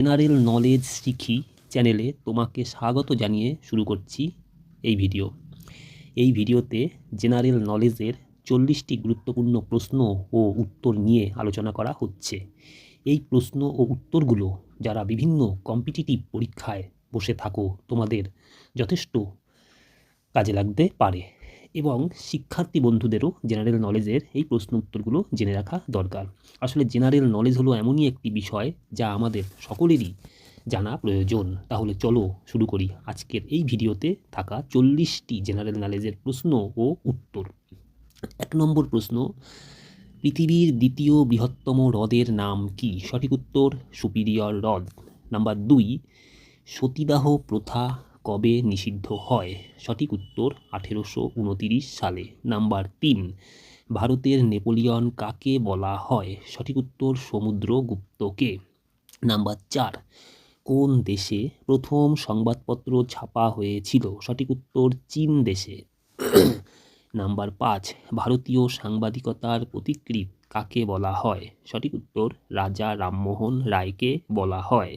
General knowledge শিখি চ্যানেলে তোমাকে স্বাগত জানিয়ে শুরু করছি এই ভিডিও। এই ভিডিওতে জেনারেল নলেজের 40টি গুরুত্বপূর্ণ প্রশ্ন ও উত্তর নিয়ে আলোচনা করা হচ্ছে। এই প্রশ্ন ও উত্তরগুলো যারা বিভিন্ন কম্পিটিটিভ পরীক্ষায় বসে থাকো তোমাদের যথেষ্ট কাজে লাগতে পারে এবং শিক্ষার্থী বন্ধুদেরও জেনারেল নলেজের এই প্রশ্ন উত্তরগুলো জেনে রাখা দরকার। আসলে জেনারেল নলেজ হলো এমনই একটি বিষয় যা আমাদের সকলেরই জানা প্রয়োজন। তাহলে চলো শুরু করি আজকের এই ভিডিওতে থাকা 40টি জেনারেল নলেজের প্রশ্ন ও উত্তর। 1 নম্বর প্রশ্ন, পৃথিবীর দ্বিতীয় বৃহত্তম হ্রদের নাম কি? সঠিক উত্তর সুপিরিয়র হ্রদ। নাম্বার 2, সতীদাহ প্রথা কবে নিষিদ্ধ হয়? সঠিক উত্তর 1829 সালে। নাম্বার 3, ভারতের নেপোলিয়ন কাকে বলা হয়? সঠিক উত্তর সমুদ্রগুপ্তকে। নাম্বার 4, কোন দেশে প্রথম সংবাদপত্র ছাপা হয়েছিল? সঠিক উত্তর চীন দেশে। নাম্বার 5, ভারতীয় সাংবাদিকতার পথিকৃৎ কাকে বলা হয়? সঠিক উত্তর রাজা রামমোহন রায়কে বলা হয়।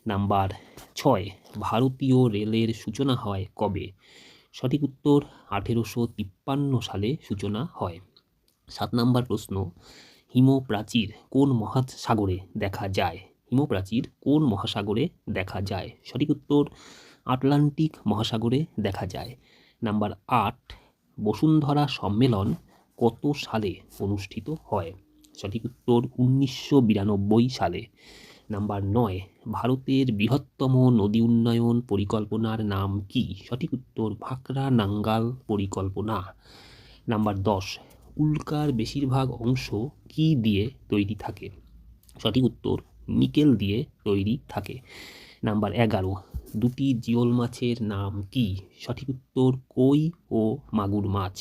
নাম্বার 6, ভারতীয় রেলের সূচনা হয় কবে? সঠিক উত্তর 1853 সালে সূচনা হয়। 7 নম্বর প্রশ্ন, হিমপ্রাচীর কোন মহাসাগরে দেখা যায়? হিমপ্রাচীর কোন মহাসাগরে দেখা যায়? সঠিক উত্তর আটলান্টিক মহাসাগরে দেখা যায়। নাম্বার 8, বসুন্ধরা সম্মেলন কত সালে অনুষ্ঠিত হয়? সঠিক উত্তর 1992 সালে। নাম্বার 9, ভারতের বৃহত্তম নদী উন্নয়ন পরিকল্পনার নাম কি? সঠিক উত্তর ভাকরা নাঙ্গাল পরিকল্পনা। নাম্বার 10, উল্কার বেশিরভাগ অংশ কি দিয়ে তৈরি থাকে? সঠিক উত্তর নিকেল দিয়ে তৈরি থাকে। নাম্বার 11, দুটি জিওল মাছের নাম কি? সঠিক উত্তর কই ও মাগুর মাছ।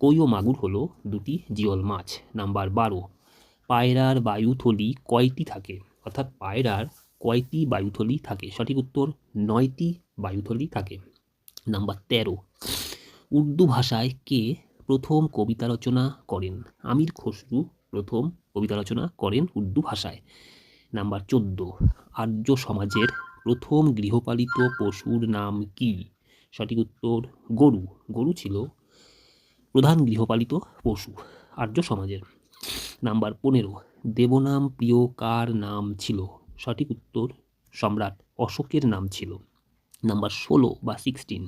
কই ও মাগুর হলো দুটি জিওল মাছ। নাম্বার 12, পায়রার বায়ুথলি কয়টি থাকে? অর্থাৎ পায়রার কয়টি বায়ুথলি থাকে? সঠিক উত্তর 9টি বায়ুথলি থাকে। নাম্বার 13, উর্দু ভাষায় কে প্রথম কবিতা রচনা করেন? আমির খসরু প্রথম কবিতা রচনা করেন উর্দু ভাষায়। নাম্বার 14, আর্য সমাজের প্রথম গৃহপালিত পশুর নাম কি? সঠিক উত্তর গরু। গরু ছিল প্রধান গৃহপালিত পশু আর্য সমাজের। নাম্বার 15, দেবনাম প্রিয় কার নাম ছিল? সঠিক উত্তর সম্রাট অশোকের নাম ছিল। নাম্বার 16 বা 16,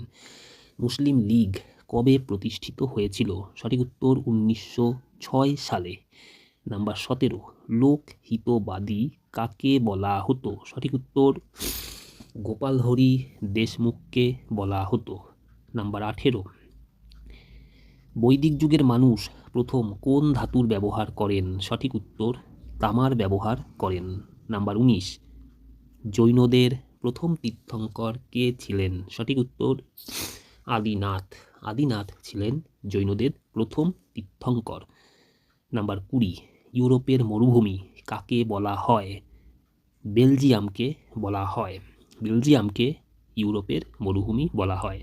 মুসলিম লীগ কবে প্রতিষ্ঠিত হয়েছিল? সঠিক উত্তর 1906 সালে। নাম্বার 17, লোকহিতবাদী কাকে বলা হতো? সঠিক উত্তর গোপাল হরি দেশমুখকে বলা হতো। নাম্বার 18, বৈদিক যুগের মানুষ প্রথম কোন ধাতুর ব্যবহার করেন? সঠিক উত্তর তামার ব্যবহার করেন। নাম্বার 19, জৈনদের প্রথম তীর্থঙ্কর কে ছিলেন? সঠিক উত্তর আদিনাথ। আদিনাথ ছিলেন জৈনদের প্রথম তীর্থঙ্কর। নাম্বার 20, ইউরোপের মরুভূমি কাকে বলা হয়? বেলজিয়ামকে বলা হয়। বেলজিয়ামকে ইউরোপের মরুভূমি বলা হয়।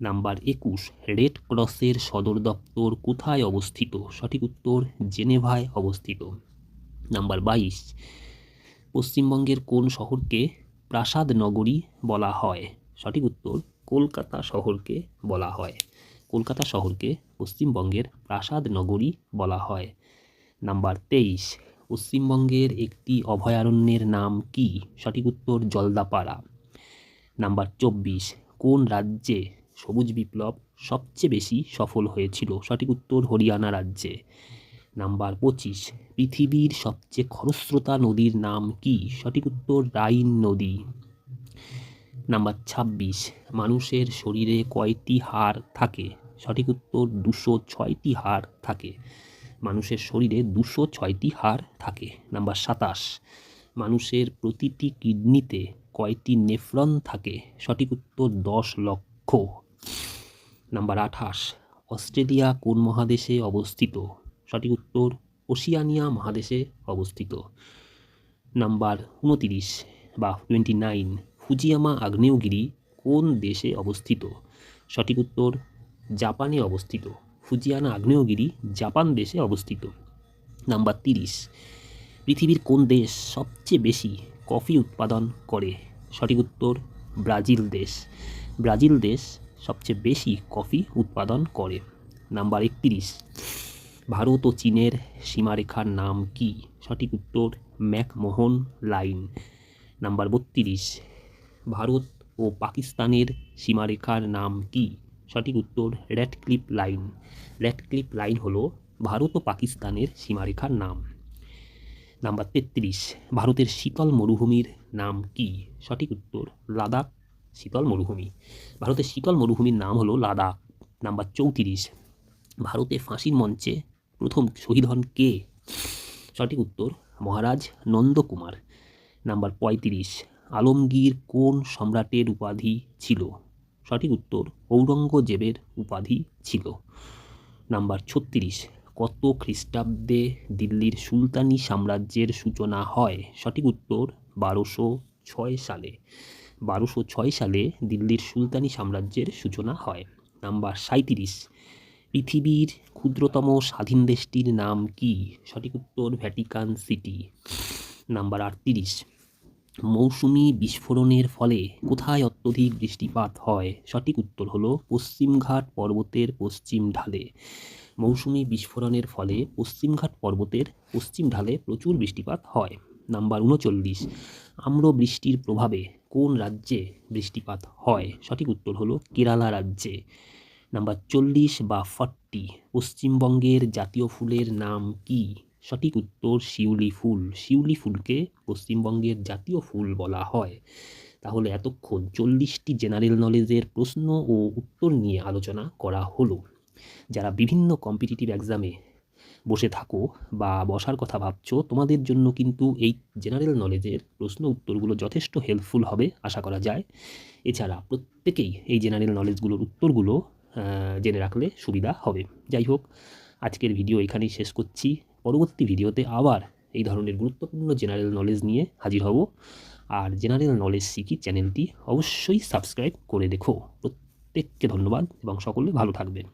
নাম্বার 21, রেড ক্রসের সদর দপ্তর কোথায় অবস্থিত? সঠিক উত্তর জেনেভায় অবস্থিত। নাম্বার 22, পশ্চিমবঙ্গের কোন শহরকে প্রাসাদ নগরী বলা হয়? সঠিক উত্তর কলকাতা শহরকে বলা হয়। কলকাতা শহরকে পশ্চিমবঙ্গের প্রাসাদ নগরী বলা হয়। নাম্বার 23, পশ্চিমবঙ্গের একটি অভয়ারণ্যের নাম কি? সঠিক উত্তর জলদাপাড়া। নাম্বার 24, কোন রাজ্যে সবুজ বিপ্লব সবচেয়ে বেশি সফল হয়েছিল? সঠিক উত্তর হরিয়ানা রাজ্যে। নাম্বার 25, পৃথিবীর সবচেয়ে খরস্রোতা নদীর নাম কি? সঠিক উত্তর রাইন নদী। নাম্বার 26, মানুষের শরীরে কয়টি হাড় থাকে? সঠিক উত্তর 206টি হাড় থাকে। মানুষের শরীরে 206টি হাড় থাকে। নাম্বার 27, মানুষের প্রতিটি কিডনিতে কয়টি নেফ্রন থাকে? সঠিক উত্তর 10 লক্ষ। নাম্বার 28, অস্ট্রেলিয়া কোন মহাদেশে অবস্থিত? সঠিক উত্তর ওশিয়ানিয়া মহাদেশে অবস্থিত। নাম্বার 29 বা 29, ফুজিয়ামা আগ্নেয়গিরি কোন দেশে অবস্থিত? সঠিক উত্তর জাপানে অবস্থিত। ফুজিয়ামা আগ্নেয়গিরি জাপান দেশে অবস্থিত। নাম্বার 30, পৃথিবীর কোন দেশ সবচেয়ে বেশি কফি উৎপাদন করে? সঠিক উত্তর ব্রাজিল দেশ। ব্রাজিল দেশ সবচেয়ে বেশি কফি উৎপাদন করে। নাম্বার 31, ভারত ও চীনের সীমারেখার নাম কি? সঠিক উত্তর ম্যাকমোহন লাইন। নাম্বার 32, ভারত ও পাকিস্তানের সীমারেখার নাম কি? সঠিক উত্তর র্যাডক্লিফ লাইন। র্যাডক্লিফ লাইন হলো ভারত ও পাকিস্তানের সীমারেখার নাম। নাম্বার 33, ভারতের শীতল মরুভূমির নাম কি? সঠিক উত্তর লাদাখ শীতল মরুভূমি। ভারতের শীতল মরুভূমির নাম হলো লাদাখ। নাম্বার 34, ভারতে ফাঁসির মঞ্চে প্রথম শহীদ হন কে? সঠিক উত্তর মহারাজ নন্দকুমার। নাম্বার 35, আলমগীর কোন সম্রাটের উপাধি ছিল? সঠিক উত্তর ঔরঙ্গজেবের উপাধি ছিল। নাম্বার 36, কত খ্রিস্টাব্দে দিল্লির সুলতানি সাম্রাজ্যের সূচনা হয়? সঠিক উত্তর 1206 সালে। 1206 সালে দিল্লির সুলতানি সাম্রাজ্যের সূচনা হয়। নাম্বার 37, পৃথিবীর ক্ষুদ্রতম স্বাধীন দেশটির নাম কি? সঠিক উত্তর ভ্যাটিকান সিটি। নাম্বার 38, মৌসুমি বিস্ফোরণের ফলে কোথায় অত্যধিক বৃষ্টিপাত হয়? সঠিক উত্তর হলো পশ্চিমঘাট পর্বতের পশ্চিম ঢালে। মৌসুমি বিস্ফোরণের ফলে পশ্চিমঘাট পর্বতের পশ্চিম ঢালে প্রচুর বৃষ্টিপাত হয়। নাম্বার 39, আম্রবৃষ্টির প্রভাবে কোন রাজ্যে বৃষ্টিপাত হয়? সঠিক উত্তর হলো কেরালা রাজ্যে। নাম্বার 40 বা 40, পশ্চিমবঙ্গের জাতীয় ফুলের নাম কি? সঠিক উত্তর শিউলি ফুল। শিউলি ফুলকে পশ্চিমবঙ্গের জাতীয় ফুল বলা হয়। তাহলে এতক্ষণ 40টি জেনারেল নলেজের প্রশ্ন ও উত্তর নিয়ে আলোচনা করা হলো। যারা বিভিন্ন কম্পিটিটিভ এক্সামে বসে থাকো বা বসার কথা ভাবছো, তোমাদের জন্য কিন্তু এই জেনারেল নলেজের প্রশ্ন উত্তরগুলো যথেষ্ট হেল্পফুল হবে আশা করা যায়। এছাড়া প্রত্যেকেই এই জেনারেল নলেজগুলোর উত্তরগুলো জেনে রাখলে সুবিধা হবে। যাই হোক, আজকের ভিডিও এখানেই শেষ করছি। পরবর্তী ভিডিওতে আবার এই ধরনের গুরুত্বপূর্ণ জেনারেল নলেজ নিয়ে হাজির হব। আর জেনারেল নলেজ শিখি চ্যানেলটি অবশ্যই সাবস্ক্রাইব করে দেখো। প্রত্যেককে ধন্যবাদ এবং সকলে ভালো থাকবেন।